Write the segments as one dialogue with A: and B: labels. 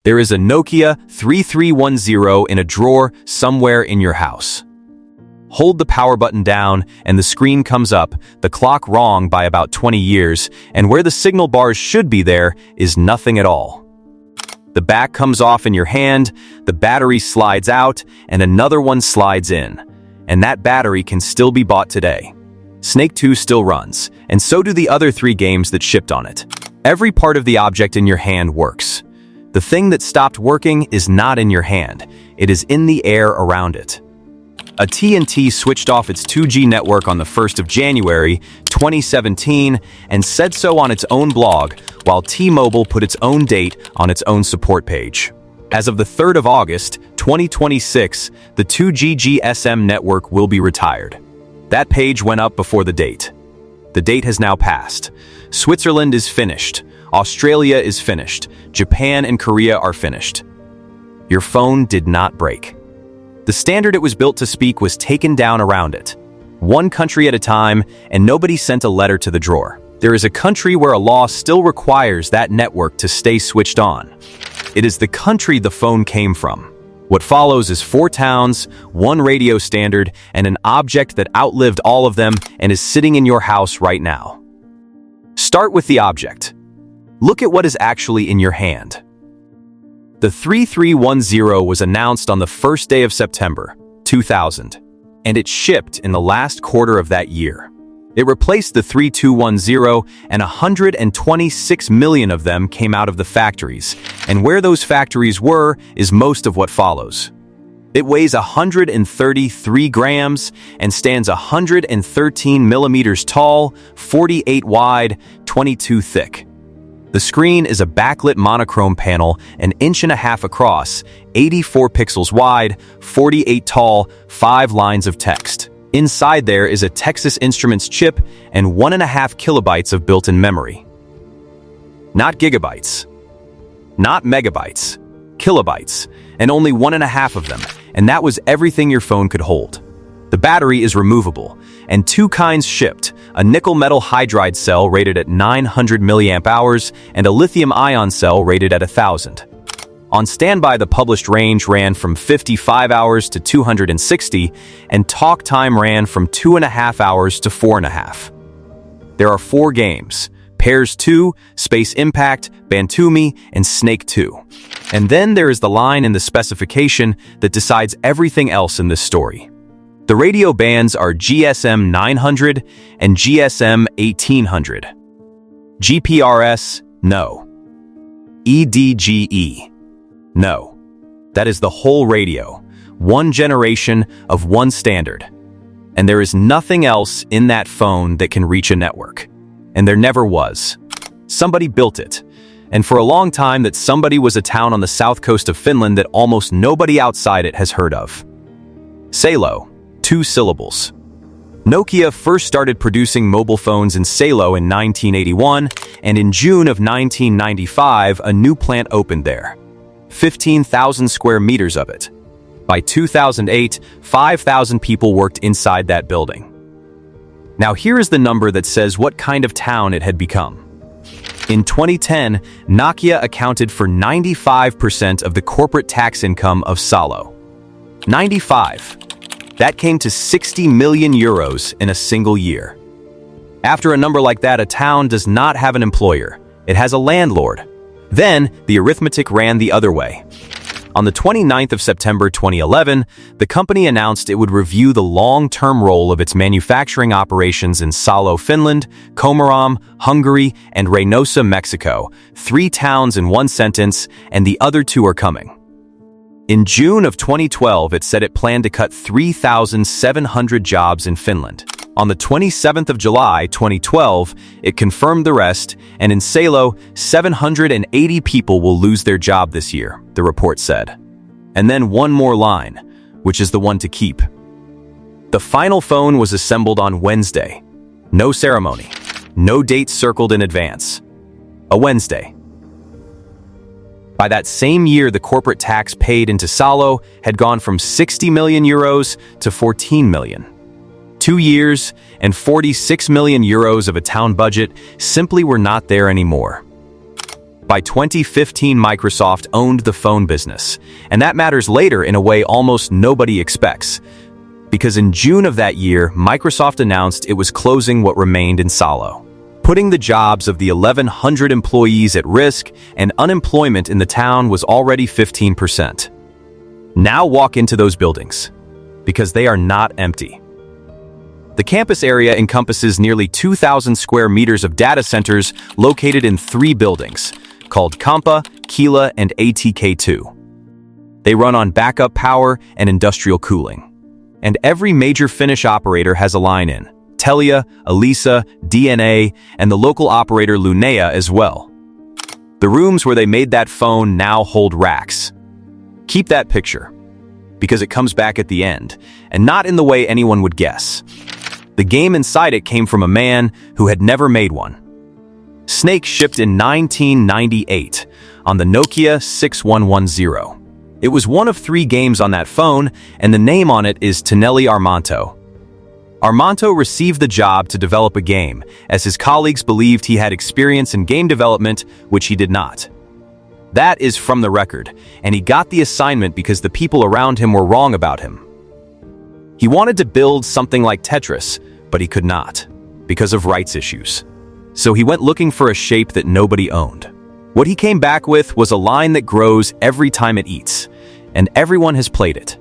A: There is a Nokia 3310 in a drawer somewhere in your house. Hold the power button down and the screen comes up, the clock wrong by about 20 years, and where the signal bars should be there is nothing at all. The back comes off in your hand, the battery slides out, and another one slides in. And that battery can still be bought today. Snake 2 still runs, and so do the other 3 games that shipped on it. Every part of the object in your hand works. The thing that stopped working is not in your hand. It is in the air around it. AT&T switched off its 2G network on the 1st of January, 2017, and said so on its own blog, while T-Mobile put its own date on its own support page. As of the 3rd of August, 2026, the 2G GSM network will be retired. That page went up before the date. The date has now passed. Switzerland is finished. Australia is finished. Japan and Korea are finished. Your phone did not break. The standard it was built to speak was taken down around it. One country at a time, and nobody sent a letter to the drawer. There is a country where a law still requires that network to stay switched on. It is the country the phone came from. What follows is 4 towns, 1 radio standard, and an object that outlived all of them and is sitting in your house right now. Start with the object. Look at what is actually in your hand. The 3310 was announced on the first day of September, 2000, and it shipped in the last quarter of that year. It replaced the 3210, and 126 million of them came out of the factories, and where those factories were is most of what follows. It weighs 133 grams and stands 113 millimeters tall, 48 wide, 22 thick. The screen is a backlit monochrome panel, 1.5 inches across, 84 pixels wide, 48 tall, 5 lines of text. Inside there is a Texas Instruments chip and 1.5 kilobytes of built-in memory. Not gigabytes. Not megabytes. Kilobytes. And only 1.5 of them, and that was everything your phone could hold. The battery is removable, and 2 kinds shipped, a nickel metal hydride cell rated at 900 mAh and a lithium-ion cell rated at 1,000. On standby, the published range ran from 55 hours to 260, and talk time ran from 2.5 hours to 4.5. There are 4 games: Pairs 2, Space Impact, Bantumi, and Snake 2. And then there is the line in the specification that decides everything else in this story. The radio bands are GSM 900 and GSM 1800. GPRS, no. EDGE, no. That is the whole radio, 1 generation of 1 standard. And there is nothing else in that phone that can reach a network. And there never was. Somebody built it. And for a long time that somebody was a town on the south coast of Finland that almost nobody outside it has heard of. Salo. 2 syllables. Nokia first started producing mobile phones in Salo in 1981, and in June of 1995, a new plant opened there. 15,000 square meters of it. By 2008, 5,000 people worked inside that building. Now here is the number that says what kind of town it had become. In 2010, Nokia accounted for 95% of the corporate tax income of Salo. 95. That came to 60 million euros in a single year. After a number like that, a town does not have an employer. It has a landlord. Then, the arithmetic ran the other way. On the 29th of September 2011, the company announced it would review the long-term role of its manufacturing operations in Salo, Finland, Komarom, Hungary, and Reynosa, Mexico. 3 towns in 1 sentence, and the other 2 are coming. In June of 2012, it said it planned to cut 3,700 jobs in Finland. On the 27th of July 2012, it confirmed the rest, and in Salo, 780 people will lose their job this year, the report said. And then one more line, which is the one to keep. The final phone was assembled on Wednesday. No ceremony. No date circled in advance. A Wednesday. By that same year, the corporate tax paid into Salo had gone from 60 million euros to 14 million. 2 years and 46 million euros of a town budget simply were not there anymore. By 2015, Microsoft owned the phone business, and that matters later in a way almost nobody expects. Because in June of that year, Microsoft announced it was closing what remained in Salo, putting the jobs of the 1,100 employees at risk, and unemployment in the town was already 15%. Now walk into those buildings, because they are not empty. The campus area encompasses nearly 2,000 square meters of data centers located in 3 buildings, called Kampa, Kila, and ATK2. They run on backup power and industrial cooling. And every major Finnish operator has a line in: Telia, Elisa, DNA, and the local operator Lunea as well. The rooms where they made that phone now hold racks. Keep that picture, because it comes back at the end, and not in the way anyone would guess. The game inside it came from a man who had never made one. Snake shipped in 1998 on the Nokia 6110. It was one of 3 games on that phone, and the name on it is Tinelli Armanto. Armanto received the job to develop a game, as his colleagues believed he had experience in game development, which he did not. That is from the record, and he got the assignment because the people around him were wrong about him. He wanted to build something like Tetris, but he could not, because of rights issues. So he went looking for a shape that nobody owned. What he came back with was a line that grows every time it eats, and everyone has played it.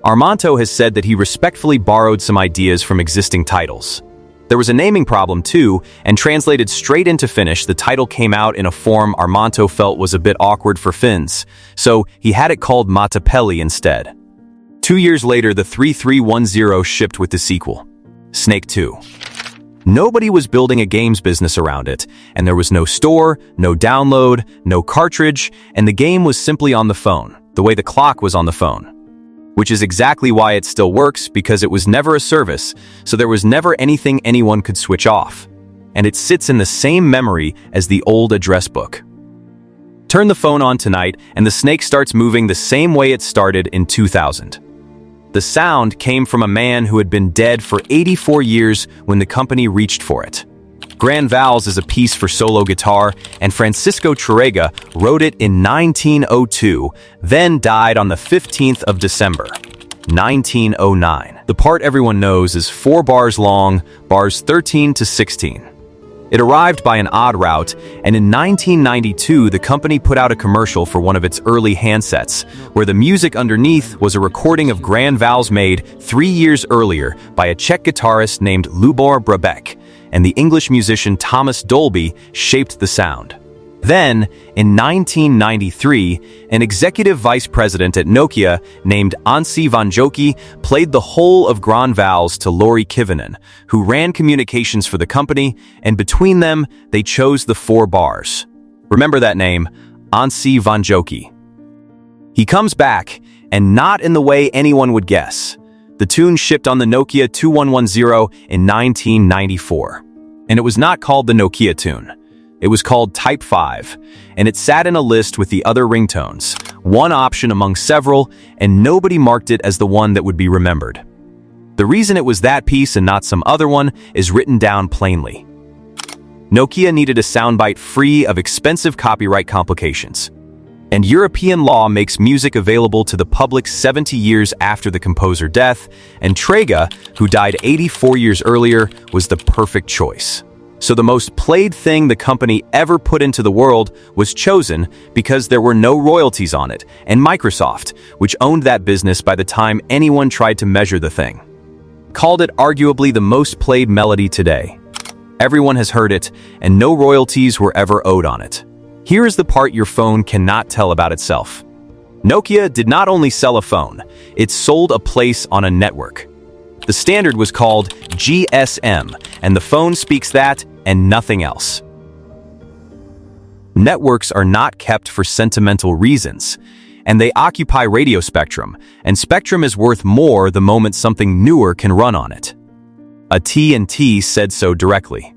A: Armanto has said that he respectfully borrowed some ideas from existing titles. There was a naming problem too, and translated straight into Finnish, the title came out in a form Armanto felt was a bit awkward for Finns, so he had it called Matapeli instead. 2 years later, the 3310 shipped with the sequel, Snake 2. Nobody was building a games business around it, and there was no store, no download, no cartridge, and the game was simply on the phone, the way the clock was on the phone. Which is exactly why it still works, because it was never a service, so there was never anything anyone could switch off. And it sits in the same memory as the old address book. Turn the phone on tonight, and the snake starts moving the same way it started in 2000. The sound came from a man who had been dead for 84 years when the company reached for it. Grand Vals is a piece for solo guitar, and Francisco Tárrega wrote it in 1902, then died on the 15th of December, 1909. The part everyone knows is 4 bars long, bars 13 to 16. It arrived by an odd route, and in 1992 the company put out a commercial for one of its early handsets, where the music underneath was a recording of Grand Vals made 3 years earlier by a Czech guitarist named Lubor Brabec, and the English musician Thomas Dolby shaped the sound. Then, in 1993, an executive vice president at Nokia named Anssi Vanjoki played the whole of Grand Vals to Lauri Kivinen, who ran communications for the company, and between them, they chose the 4 bars. Remember that name, Anssi Vanjoki. He comes back, and not in the way anyone would guess. The tune shipped on the Nokia 2110 in 1994. And it was not called the Nokia tune. It was called Type 5, and it sat in a list with the other ringtones, one option among several, and nobody marked it as the one that would be remembered. The reason it was that piece and not some other one is written down plainly. Nokia needed a soundbite free of expensive copyright complications. And European law makes music available to the public 70 years after the composer's death, and Tárrega, who died 84 years earlier, was the perfect choice. So the most played thing the company ever put into the world was chosen because there were no royalties on it, and Microsoft, which owned that business by the time anyone tried to measure the thing, called it arguably the most played melody today. Everyone has heard it, and no royalties were ever owed on it. Here is the part your phone cannot tell about itself. Nokia did not only sell a phone, it sold a place on a network. The standard was called GSM, and the phone speaks that and nothing else. Networks are not kept for sentimental reasons, and they occupy radio spectrum, and spectrum is worth more the moment something newer can run on it. AT&T said so directly.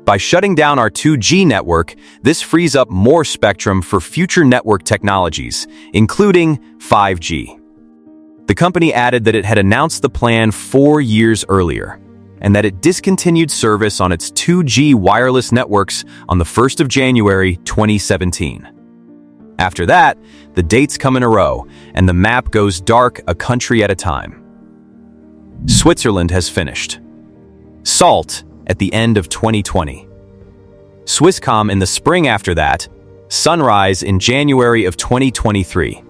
A: By shutting down our 2G network, this frees up more spectrum for future network technologies, including 5G. The company added that it had announced the plan 4 years earlier. and that it discontinued service on its 2G wireless networks on the 1st of January 2017. After that, the dates come in a row, and the map goes dark a country at a time. Switzerland has finished. Salt at the end of 2020. Swisscom in the spring after that. Sunrise in January of 2023.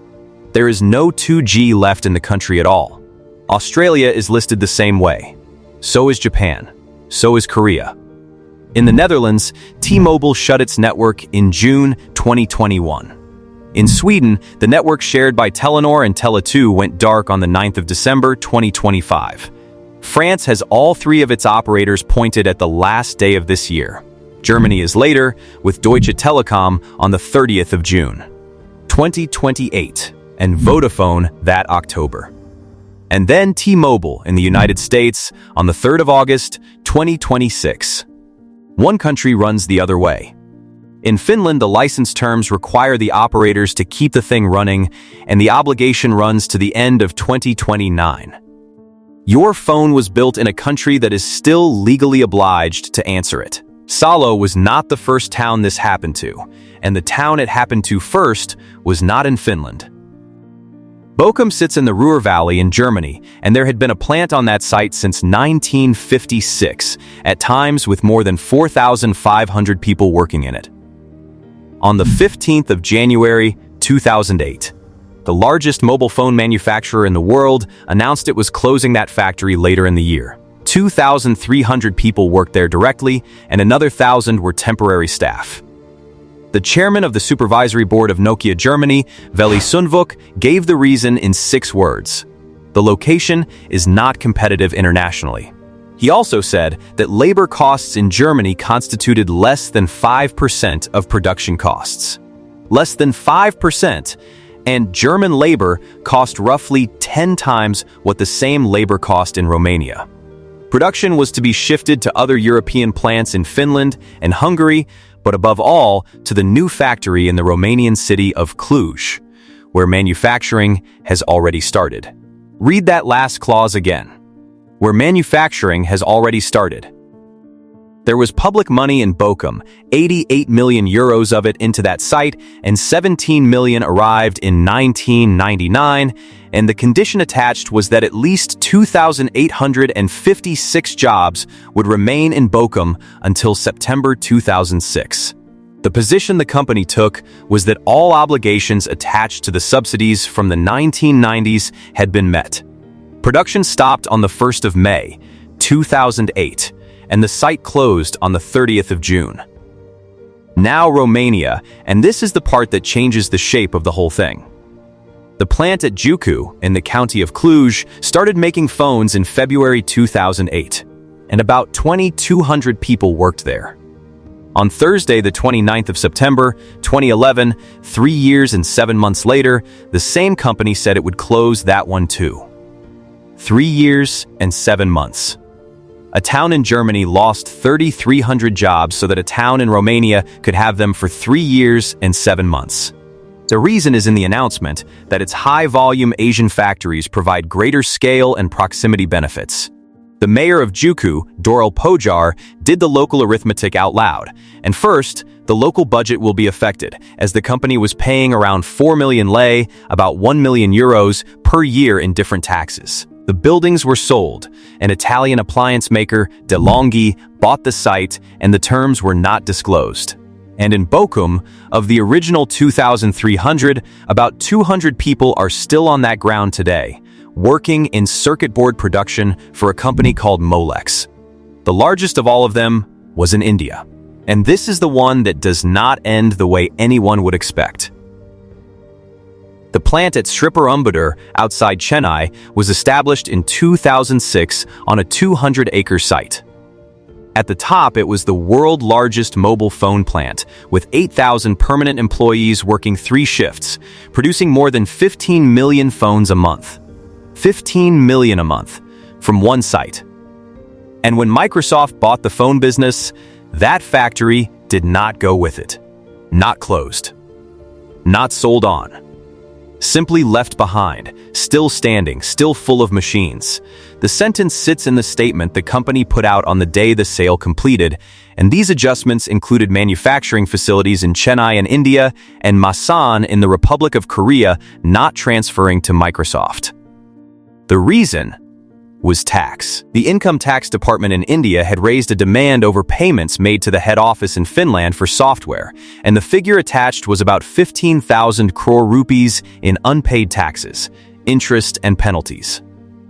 A: There is no 2G left in the country at all. Australia is listed the same way. So is Japan. So is Korea. In the Netherlands, T-Mobile shut its network in June 2021. In Sweden, the network shared by Telenor and Tele2 went dark on the 9th of December 2025. France has all three of its operators pointed at the last day of this year. Germany is later, with Deutsche Telekom on the 30th of June 2028, and Vodafone that October. And then T-Mobile in the United States on the 3rd of August 2026. One country runs the other way. In Finland, the license terms require the operators to keep the thing running, and the obligation runs to the end of 2029. Your phone was built in a country that is still legally obliged to answer it. Salo was not the first town this happened to, and the town it happened to first was not in Finland. Bochum sits in the Ruhr Valley in Germany, and there had been a plant on that site since 1956, at times with more than 4,500 people working in it. On the 15th of January 2008, the largest mobile phone manufacturer in the world announced it was closing that factory later in the year. 2,300 people worked there directly, and another 1,000 were temporary staff. The chairman of the supervisory board of Nokia Germany, Veli Sundvuk, gave the reason in 6 words. The location is not competitive internationally. He also said that labor costs in Germany constituted less than 5% of production costs. Less than 5%, and German labor cost roughly 10 times what the same labor cost in Romania. Production was to be shifted to other European plants in Finland and Hungary, but above all, to the new factory in the Romanian city of Cluj, where manufacturing has already started. Read that last clause again. Where manufacturing has already started. There was public money in Bochum, 88 million euros of it into that site, and 17 million arrived in 1999, and the condition attached was that at least 2,856 jobs would remain in Bochum until September 2006. The position the company took was that all obligations attached to the subsidies from the 1990s had been met. Production stopped on the 1st of May, 2008, and the site closed on the 30th of June. Now Romania, and this is the part that changes the shape of the whole thing. The plant at Jucu, in the county of Cluj, started making phones in February 2008, and about 2,200 people worked there. On Thursday, the 29th of September, 2011, 3 years and 7 months later, the same company said it would close that one too. 3 years and 7 months. A town in Germany lost 3,300 jobs so that a town in Romania could have them for 3 years and 7 months. The reason is in the announcement that its high-volume Asian factories provide greater scale and proximity benefits. The mayor of Jucu, Dorel Pojar, did the local arithmetic out loud, and first, the local budget will be affected, as the company was paying around 4 million lei, about 1 million euros, per year in different taxes. The buildings were sold. An Italian appliance maker, DeLonghi, bought the site, and the terms were not disclosed. And in Bochum, of the original 2,300, about 200 people are still on that ground today, working in circuit board production for a company called Molex. The largest of all of them was in India. And this is the one that does not end the way anyone would expect. The plant at Sriperumbudur, outside Chennai, was established in 2006 on a 200-acre site. At the top, it was the world's largest mobile phone plant, with 8,000 permanent employees working 3 shifts, producing more than 15 million phones a month. 15 million a month, from one site. And when Microsoft bought the phone business, that factory did not go with it. Not closed. Not sold on. Simply left behind, still standing, still full of machines. The sentence sits in the statement the company put out on the day the sale completed, and these adjustments included manufacturing facilities in Chennai in India and Masan in the Republic of Korea not transferring to Microsoft. The reason was tax. The income tax department in India had raised a demand over payments made to the head office in Finland for software, and the figure attached was about 15,000 crore rupees in unpaid taxes, interest, and penalties.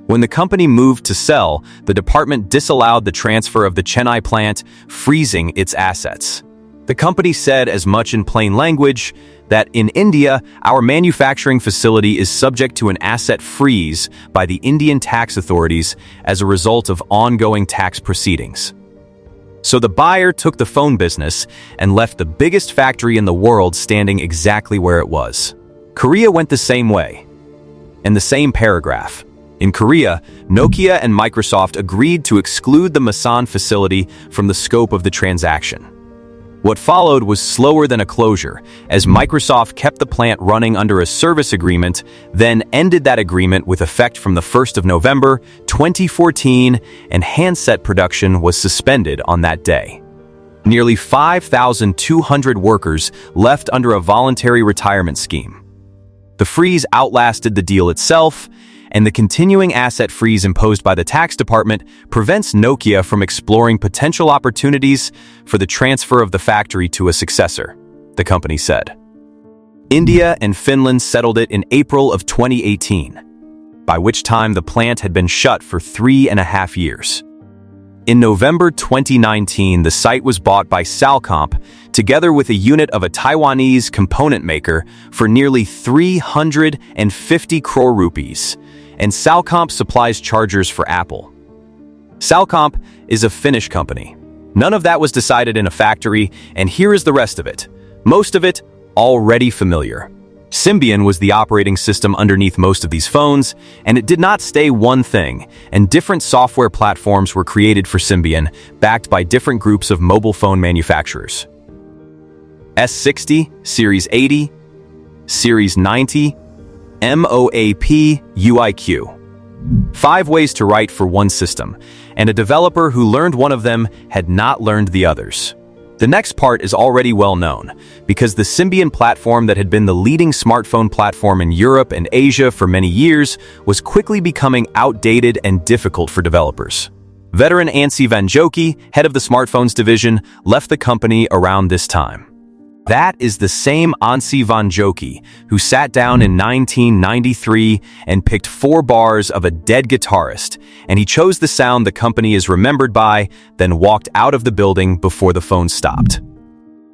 A: When the company moved to sell, the department disallowed the transfer of the Chennai plant, freezing its assets. The company said as much in plain language that in India, our manufacturing facility is subject to an asset freeze by the Indian tax authorities as a result of ongoing tax proceedings. So the buyer took the phone business and left the biggest factory in the world standing exactly where it was. Korea went the same way. In the same paragraph. In Korea, Nokia and Microsoft agreed to exclude the Masan facility from the scope of the transaction. What followed was slower than a closure, as Microsoft kept the plant running under a service agreement, then ended that agreement with effect from the 1st of November 2014, and handset production was suspended on that day. Nearly 5,200 workers left under a voluntary retirement scheme. The freeze outlasted the deal itself, and the continuing asset freeze imposed by the tax department prevents Nokia from exploring potential opportunities for the transfer of the factory to a successor, the company said. India and Finland settled it in April of 2018, by which time the plant had been shut for 3.5 years. In November 2019, the site was bought by Salo, together with a unit of a Taiwanese component maker, for nearly 350 crore rupees, and Salo supplies chargers for Apple. Salo is a Finnish company. None of that was decided in a factory, and here is the rest of it. Most of it already familiar. Symbian was the operating system underneath most of these phones, and it did not stay one thing, and different software platforms were created for Symbian, backed by different groups of mobile phone manufacturers. S60, Series 80, Series 90, MOAP, UIQ. 5 ways to write for one system, and a developer who learned one of them had not learned the others. The next part is already well known, because the Symbian platform that had been the leading smartphone platform in Europe and Asia for many years was quickly becoming outdated and difficult for developers. Veteran Anssi Vanjoki, head of the smartphones division, left the company around this time. That is the same Anssi Vanjoki who sat down in 1993 and picked 4 bars of a dead guitarist, and he chose the sound the company is remembered by, then walked out of the building before the phone stopped.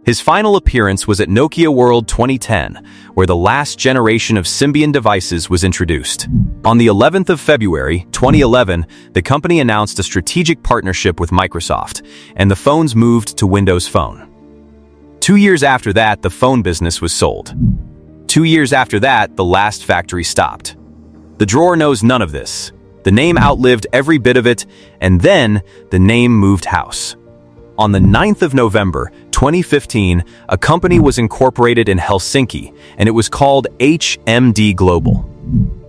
A: His final appearance was at Nokia World 2010, where the last generation of Symbian devices was introduced. On the 11th of February 2011, the company announced a strategic partnership with Microsoft, and the phones moved to Windows Phone. 2 years after that, the phone business was sold. 2 years after that, the last factory stopped. The drawer knows none of this. The name outlived every bit of it, and then the name moved house. On the 9th of November 2015, a company was incorporated in Helsinki, and it was called HMD Global.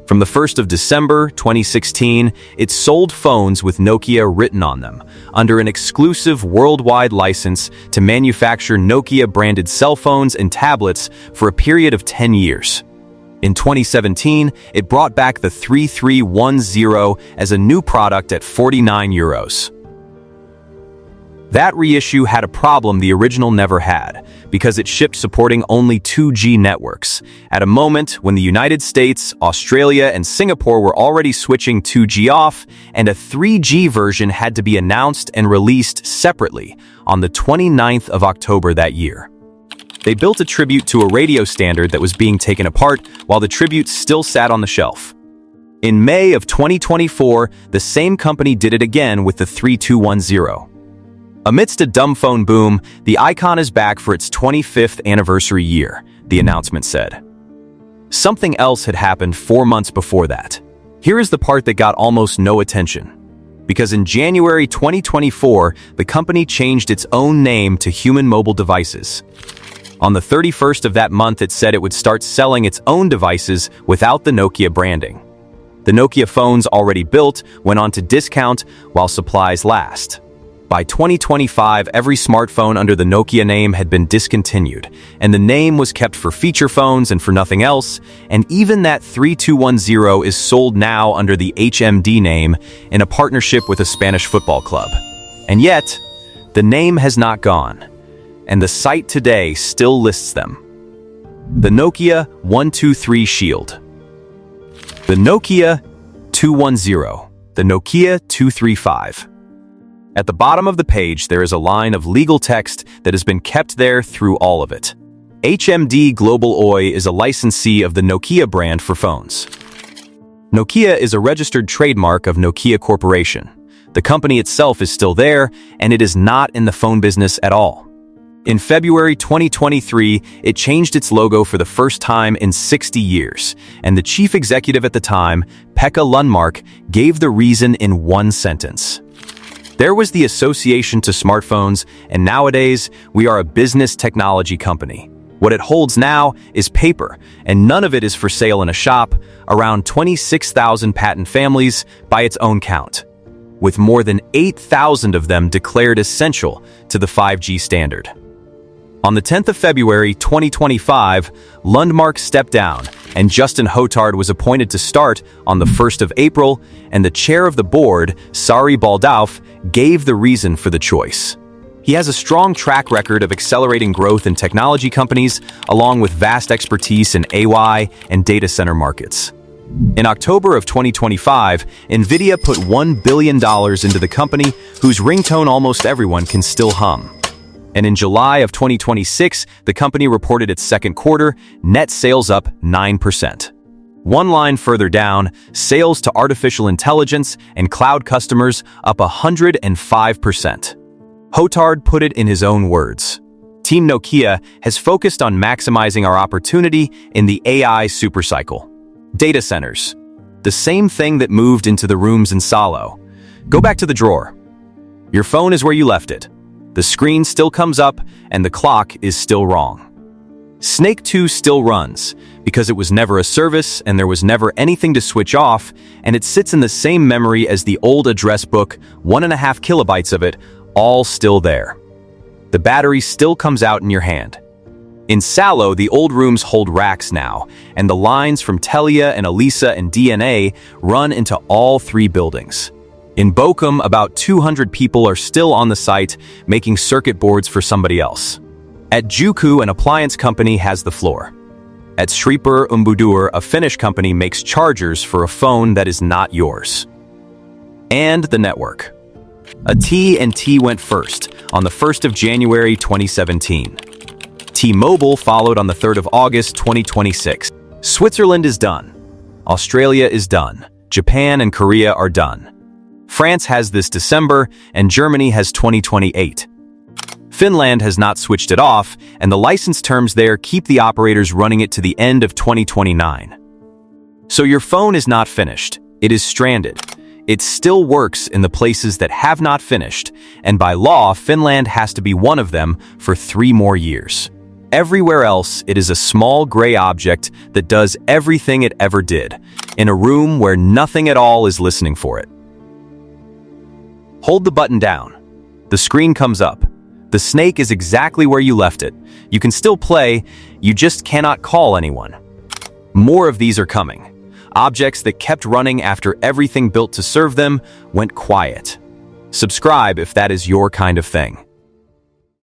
A: From the 1st of December 2016, it sold phones with Nokia written on them, under an exclusive worldwide license to manufacture Nokia-branded cell phones and tablets for a period of 10 years. In 2017, it brought back the 3310 as a new product at 49 euros. That reissue had a problem the original never had, because it shipped supporting only 2G networks, at a moment when the United States, Australia, and Singapore were already switching 2G off, and a 3G version had to be announced and released separately on the 29th of October that year. They built a tribute to a radio standard that was being taken apart while the tribute still sat on the shelf. In May of 2024, the same company did it again with the 3210. Amidst a dumb phone boom, the icon is back for its 25th anniversary year, the announcement said. Something else had happened 4 months before that. Here is the part that got almost no attention. Because in January 2024, the company changed its own name to Human Mobile Devices. On the 31st of that month, it said it would start selling its own devices without the Nokia branding. The Nokia phones already built went on to discount while supplies last. By 2025, every smartphone under the Nokia name had been discontinued, and the name was kept for feature phones and for nothing else, and even that 3210 is sold now under the HMD name in a partnership with a Spanish football club. And yet, the name has not gone, and the site today still lists them. The Nokia 123 Shield. The Nokia 210. The Nokia 235. At the bottom of the page, there is a line of legal text that has been kept there through all of it. HMD Global Oy is a licensee of the Nokia brand for phones. Nokia is a registered trademark of Nokia Corporation. The company itself is still there, and it is not in the phone business at all. In February 2023, it changed its logo for the first time in 60 years, and the chief executive at the time, Pekka Lundmark, gave the reason in one sentence. There was the association to smartphones, and nowadays, we are a business technology company. What it holds now is paper, and none of it is for sale in a shop, around 26,000 patent families by its own count, with more than 8,000 of them declared essential to the 5G standard. On the 10th of February 2025, Lundmark stepped down, and Justin Hotard was appointed to start on the 1st of April, and the chair of the board, Sari Baldauf, gave the reason for the choice. He has a strong track record of accelerating growth in technology companies, along with vast expertise in AI and data center markets. In October of 2025, NVIDIA put $1 billion into the company, whose ringtone almost everyone can still hum. And in July of 2026, the company reported its second quarter, net sales up 9%. One line further down, sales to artificial intelligence and cloud customers up 105%. Hotard put it in his own words. Team Nokia has focused on maximizing our opportunity in the AI supercycle. Data centers. The same thing that moved into the rooms in Salo. Go back to the drawer. Your phone is where you left it. The screen still comes up, and the clock is still wrong. Snake 2 still runs, because it was never a service and there was never anything to switch off, and it sits in the same memory as the old address book, 1.5 kilobytes of it, all still there. The battery still comes out in your hand. In Salo, the old rooms hold racks now, and the lines from Telia and Elisa and DNA run into all three buildings. In Bochum, about 200 people are still on the site, making circuit boards for somebody else. At Jucu, an appliance company has the floor. At Sriperumbudur, a Finnish company makes chargers for a phone that is not yours. And the network. AT&T went first, on the 1st of January 2017. T-Mobile followed on the 3rd of August 2026. Switzerland is done. Australia is done. Japan and Korea are done. France has this December, and Germany has 2028. Finland has not switched it off, and the license terms there keep the operators running it to the end of 2029. So your phone is not finished. It is stranded. It still works in the places that have not finished, and by law, Finland has to be one of them for 3 more years. Everywhere else, it is a small gray object that does everything it ever did, in a room where nothing at all is listening for it. Hold the button down. The screen comes up. The snake is exactly where you left it. You can still play, you just cannot call anyone. More of these are coming. Objects that kept running after everything built to serve them went quiet. Subscribe if that is your kind of thing.